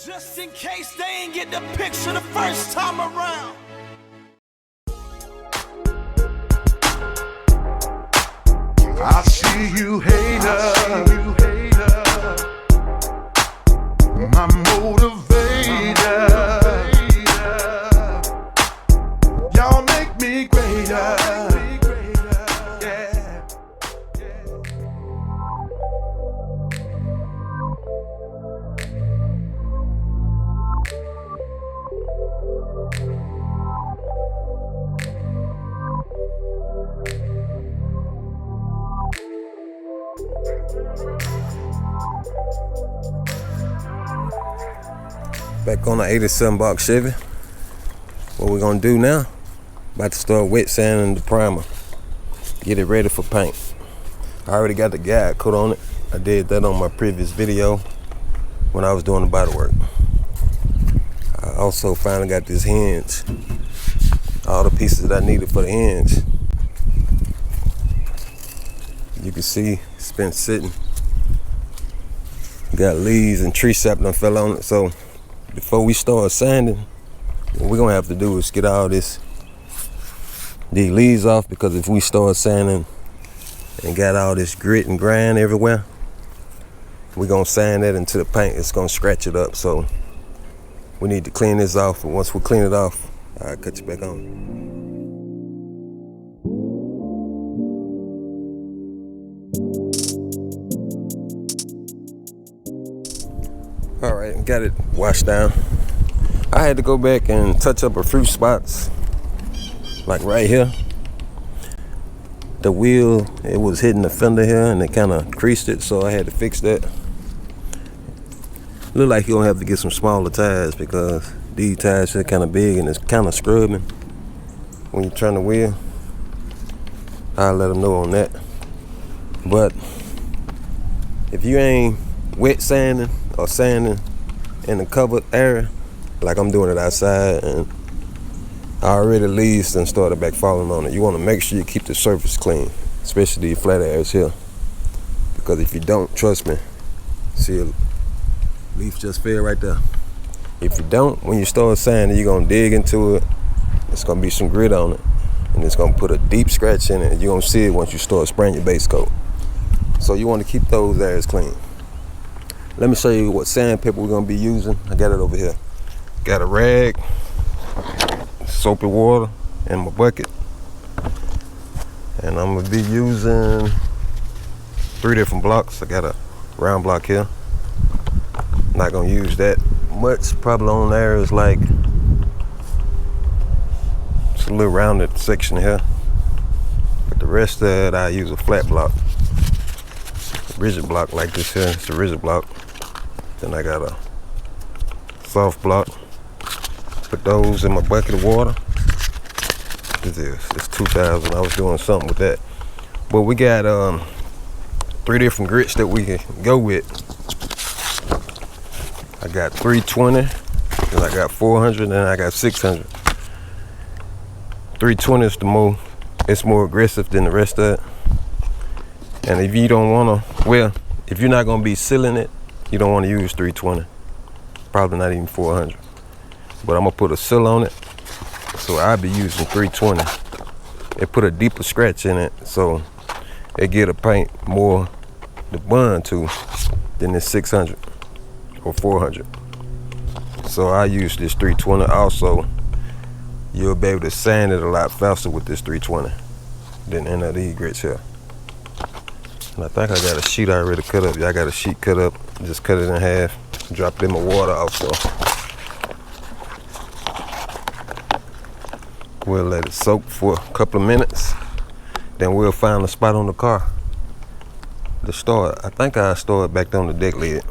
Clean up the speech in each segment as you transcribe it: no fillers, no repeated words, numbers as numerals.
Just in case they ain't get the picture the first time around. I see you, hater. My motivator. Y'all make me greater. Yeah. Back on the 87 box Chevy. What we're gonna do now, about to start wet sanding the primer. Get it ready for paint. I already got the guide coat on it. I did that on my previous video when I was doing the bodywork. I also finally got this hinge. All the pieces that I needed for the hinge. You can see it's been sitting. Got leaves and tree sap that fell on it, so before we start sanding, what we're gonna have to do is get all these leaves off, because if we start sanding and got all this grit and grind everywhere, we're gonna sand that into the paint. It's gonna scratch it up, so we need to clean this off. And once we clean it off, I'll cut you back on. All right, got it washed down. I had to go back and touch up a few spots, like right here. The wheel, it was hitting the fender here and it kind of creased it, so I had to fix that. Look like you're gonna have to get some smaller tires, because these tires are kind of big and it's kind of scrubbing when you turn the wheel. I'll let them know on that. But if you ain't wet sanding or sanding in the covered area, like I'm doing it outside, and already leaves and started back falling on it, you want to make sure you keep the surface clean, especially the flat areas here, because if you don't, trust me, see a leaf just fell right there. If you don't, when you start sanding, you're gonna dig into it, it's gonna be some grit on it, and it's gonna put a deep scratch in it, and you're gonna see it once you start spraying your base coat. So you want to keep those areas clean. Let me show you what sandpaper we're gonna be using. I got it over here. Got a rag, soapy water, and my bucket. And I'm gonna be using 3 different blocks. I got a round block here. Not gonna use that much, probably on areas like it's a little rounded section here. But the rest of it, I use a flat block. Rigid block like this here, it's a rigid block. Then I got a soft block. Put those in my bucket of water. It's 2000. I was doing something with that. But we got 3 different grits that we can go with. I got 320, then I got 400, and I got 600. 320 is it's more aggressive than the rest of it. And if you don't wanna, if you're not gonna be sealing it, you don't wanna use 320. Probably not even 400. But I'm gonna put a seal on it, so I'll be using 320. It put a deeper scratch in it, so it get a paint more to bond to than this 600 or 400. So I use this 320. Also, you'll be able to sand it a lot faster with this 320 than any of these grits here. And I think I got a sheet already cut up. Yeah, I got a sheet cut up. Just cut it in half. Drop it in my water also. We'll let it soak for a couple of minutes. Then we'll find a spot on the car to store it. I think I'll store it back on the deck lid.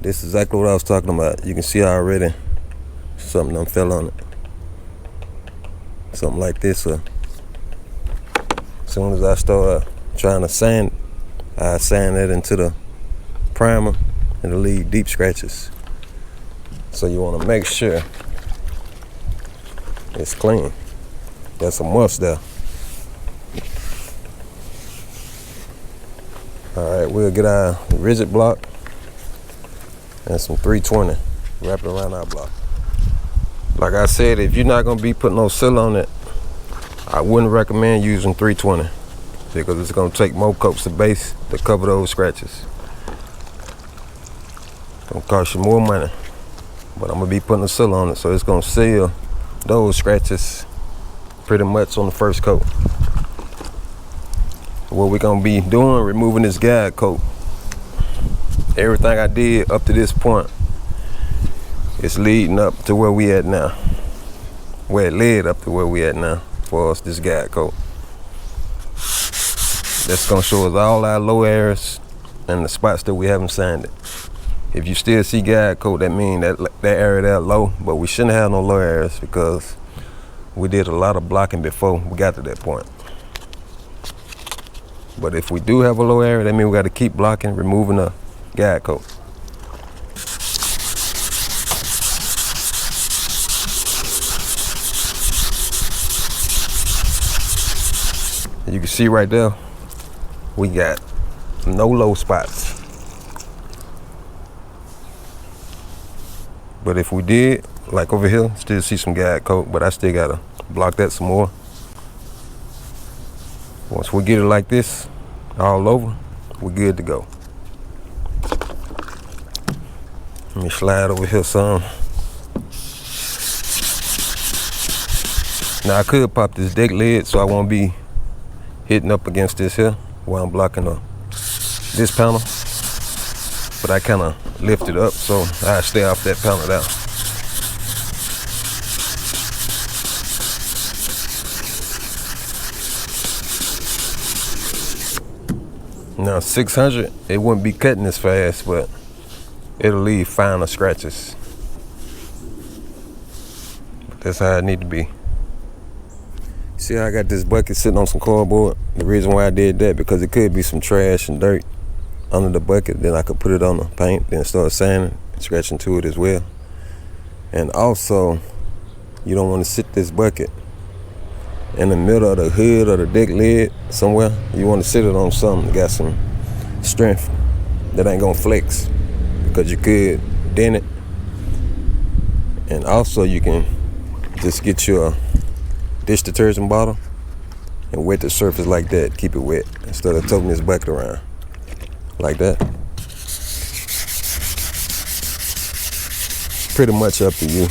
This is exactly what I was talking about. You can see already something done fell on it. Something like this. As soon as I start trying to sand, I sand it into the primer and it'll leave deep scratches. So you want to make sure it's clean. That's a must there. All right, we'll get our rigid block and some 320. wrap it around our block. Like I said, if you're not gonna be putting no seal on it, I wouldn't recommend using 320 because it's gonna take more coats of base to cover those scratches. It's gonna cost you more money, but I'm gonna be putting a seal on it, so it's gonna seal those scratches pretty much on the first coat. What we're gonna be doing, removing this guide coat. Everything I did up to this point is leading up to where we at now. Where it led up to where we at now for us, this guide coat. That's gonna show us all our low areas and the spots that we haven't sanded it. If you still see guide coat, that means that area there low, but we shouldn't have no low areas because we did a lot of blocking before we got to that point. But if we do have a low area, that means we got to keep blocking, removing the guide coat. You can see right there, we got no low spots. But if we did, like over here, still see some guide coat, but I still gotta block that some more. Once we get it like this, all over, we're good to go. Let me slide over here some. Now I could pop this deck lid so I won't be hitting up against this here while I'm blocking this panel. But I kind of lift it up so I stay off that panel down. Now 600, it wouldn't be cutting as fast, but it'll leave finer scratches. But that's how it need to be. See how I got this bucket sitting on some cardboard? The reason why I did that, because it could be some trash and dirt under the bucket. Then I could put it on the paint, then start sanding, scratching to it as well. And also, you don't want to sit this bucket in the middle of the hood or the deck lid somewhere. You want to sit it on something that got some strength that ain't gonna flex, because you could dent it. And also you can just get your dish detergent bottle and wet the surface like that. Keep it wet instead of toting this bucket around like that. Pretty much up to you.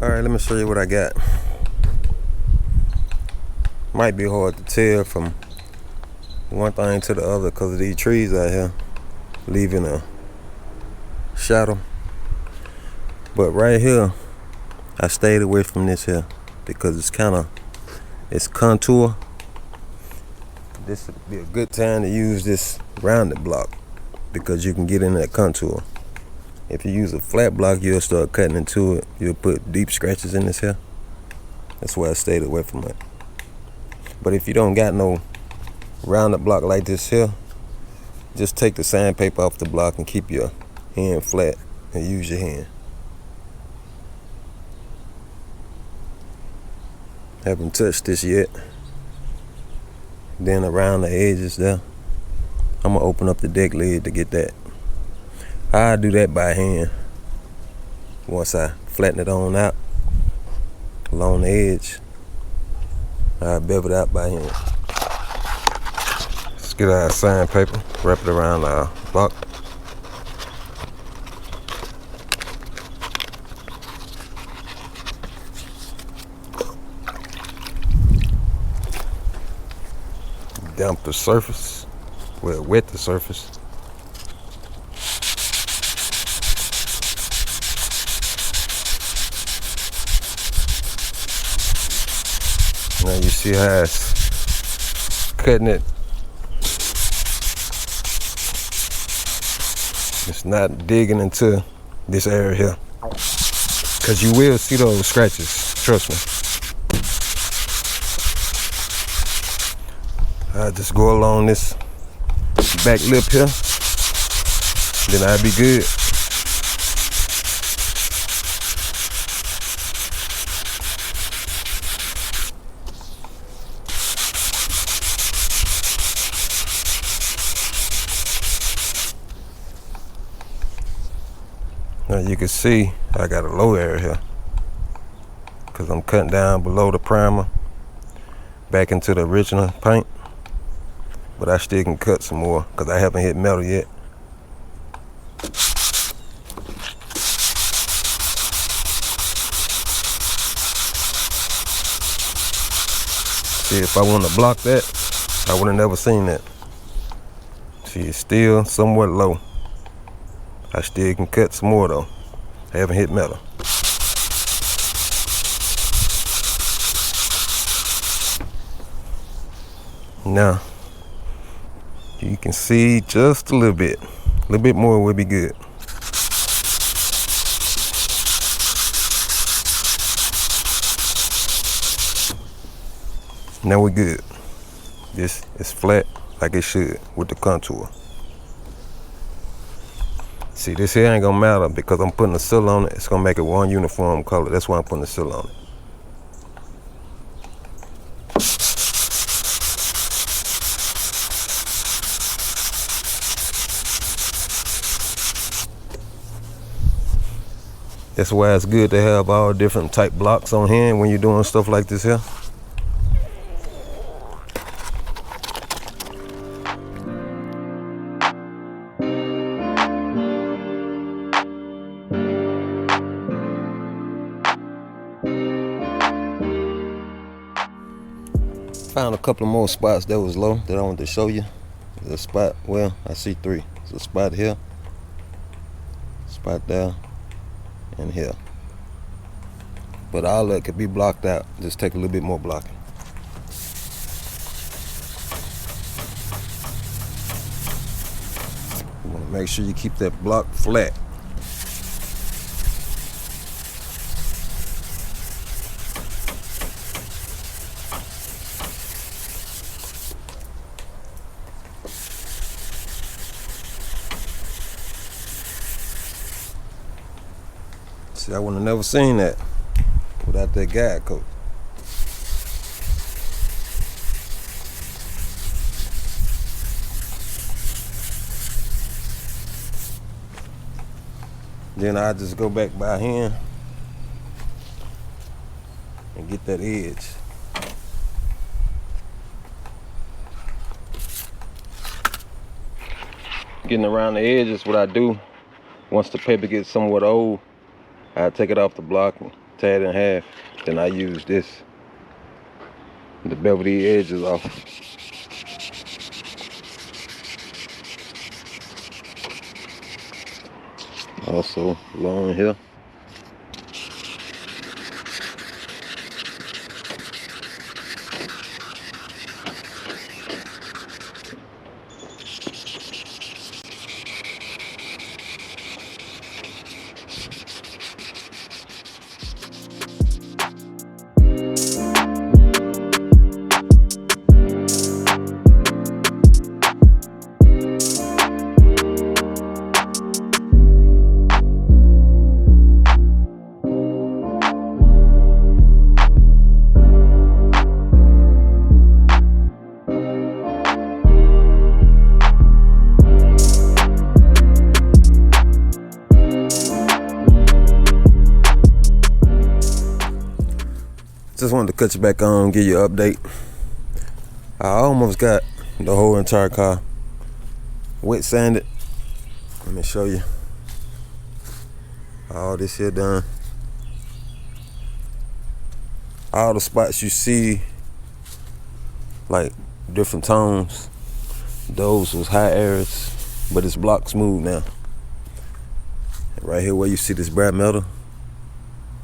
Alright, let me show you what I got. Might be hard to tell from one thing to the other because of these trees out here leaving a shadow. But right here, I stayed away from this here because it's contour. This would be a good time to use this rounded block because you can get in that contour. If you use a flat block, you'll start cutting into it. You'll put deep scratches in this here. That's why I stayed away from it. But if you don't got no rounded block like this here, just take the sandpaper off the block and keep your hand flat and use your hand. Haven't touched this yet. Then around the edges there, I'm gonna open up the deck lid to get that. I do that by hand. Once I flatten it on out along the edge, I bevel it out by hand. Let's get our sandpaper, wrap it around our block. Damp the surface, well, wet the surface. Now you see how it's cutting it. It's not digging into this area here because Cause you will see those scratches, trust me. I just go along this back lip here, then I'll be good. Now you can see I got a low area here because I'm cutting down below the primer back into the original paint, but I still can cut some more because I haven't hit metal yet. See, if I wouldn't have blocked that, I would have never seen that. See, it's still somewhat low. I still can cut some more though. I haven't hit metal. Now, you can see just a little bit more will be good. Now we're good. This is flat like it should with the contour. See, this here ain't gonna matter because I'm putting a seal on it. It's gonna make it one uniform color. That's why I'm putting a seal on it. That's why it's good to have all different type blocks on hand when you're doing stuff like this here. Found a couple of more spots that was low that I wanted to show you. There's a spot, well, I see three. There's a spot here, spot there, and here. But all that could be blocked out. Just take a little bit more blocking. You want to make sure you keep that block flat. See, I would have never seen that without that guide coat. Then I just go back by hand and get that edge. Getting around the edge is what I do. Once the paper gets somewhat old, I take it off the block and tear it in half. Then I use this to bevel the edges off. Also along here. Just wanted to cut you back on, give you an update. I almost got the whole entire car wet sanded. Let me show you. All this here done. All the spots you see, like different tones, those was high areas, but it's block smooth now. Right here where you see this bright metal,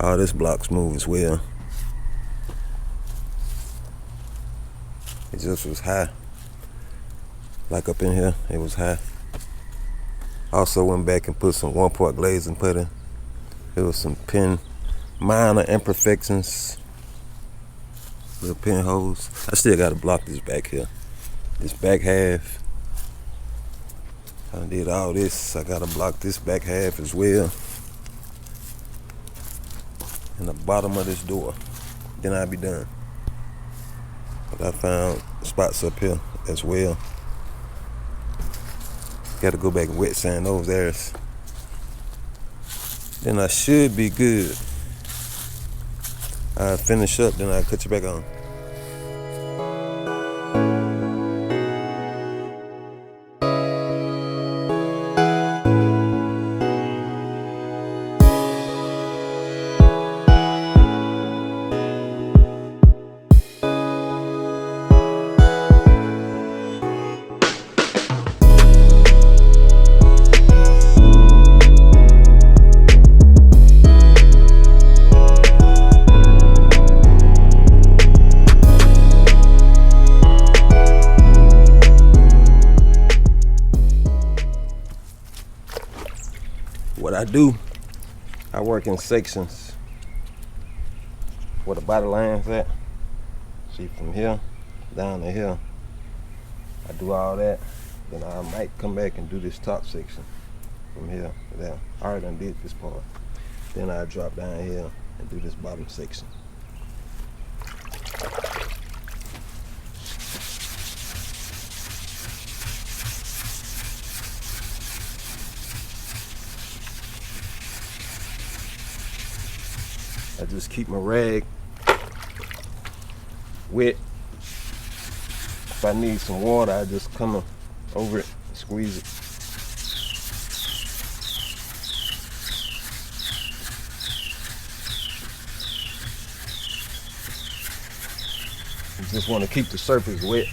all this block smooth as well. It just was high. Like up in here, it was high. Also went back and put some 1-part glazing putty. It was some pin minor imperfections. Little pinholes. I still gotta block this back here. This back half. I did all this. I gotta block this back half as well. And the bottom of this door. Then I'll be done. But I found spots up here as well. Gotta go back and wet sand those areas. Then I should be good. I'll finish up, then I'll cut you back on. What I do, I work in sections where the body line's at. See, from here down to here, I do all that. Then I might come back and do this top section from here to there. I already done did this part. Then I drop down here and do this bottom section. I just keep my rag wet. If I need some water, I just come over it, squeeze it. You just want to keep the surface wet.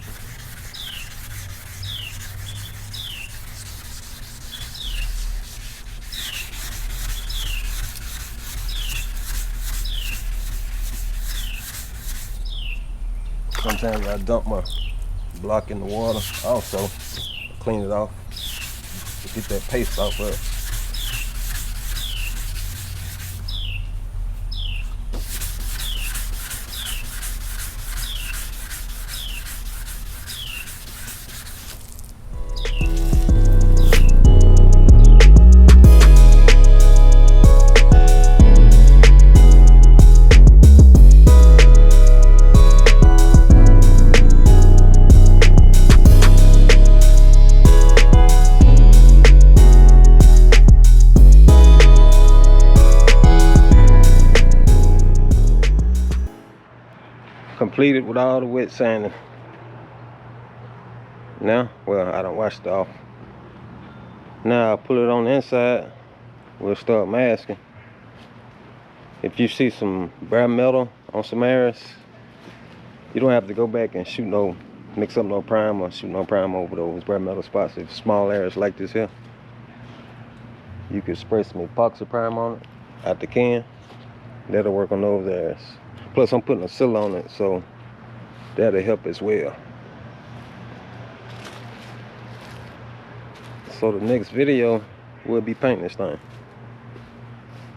Sometimes I dump my block in the water also, clean it off to get that paste off of it. Completed with all the wet sanding. Now, well, I don't wash it off. Now I'll put it on the inside. We'll start masking. If you see some bare metal on some areas, you don't have to go back and mix up no prime or shoot no prime over those bare metal spots. If small areas like this here, you could spray some epoxy prime on it out the can. That'll work on those areas. Plus, I'm putting a seal on it, so that'll help as well. So the next video, we'll be painting this thing.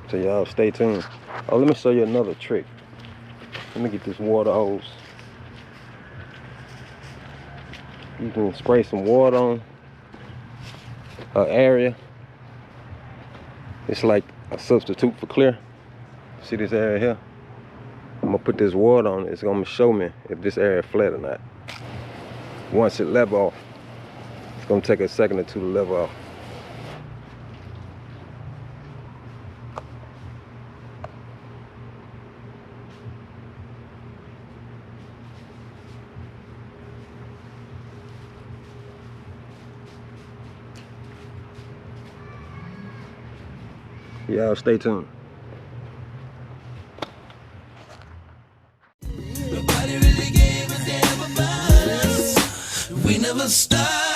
So y'all stay tuned. Oh, let me show you another trick. Let me get this water hose. You can spray some water on an area. It's like a substitute for clear. See this area here? I'm gonna put this water on it. It's gonna show me if this area is flat or not. Once it level off, it's gonna take a second or two to level off. Y'all stay tuned. Nobody really gave a damn about us. We never stopped.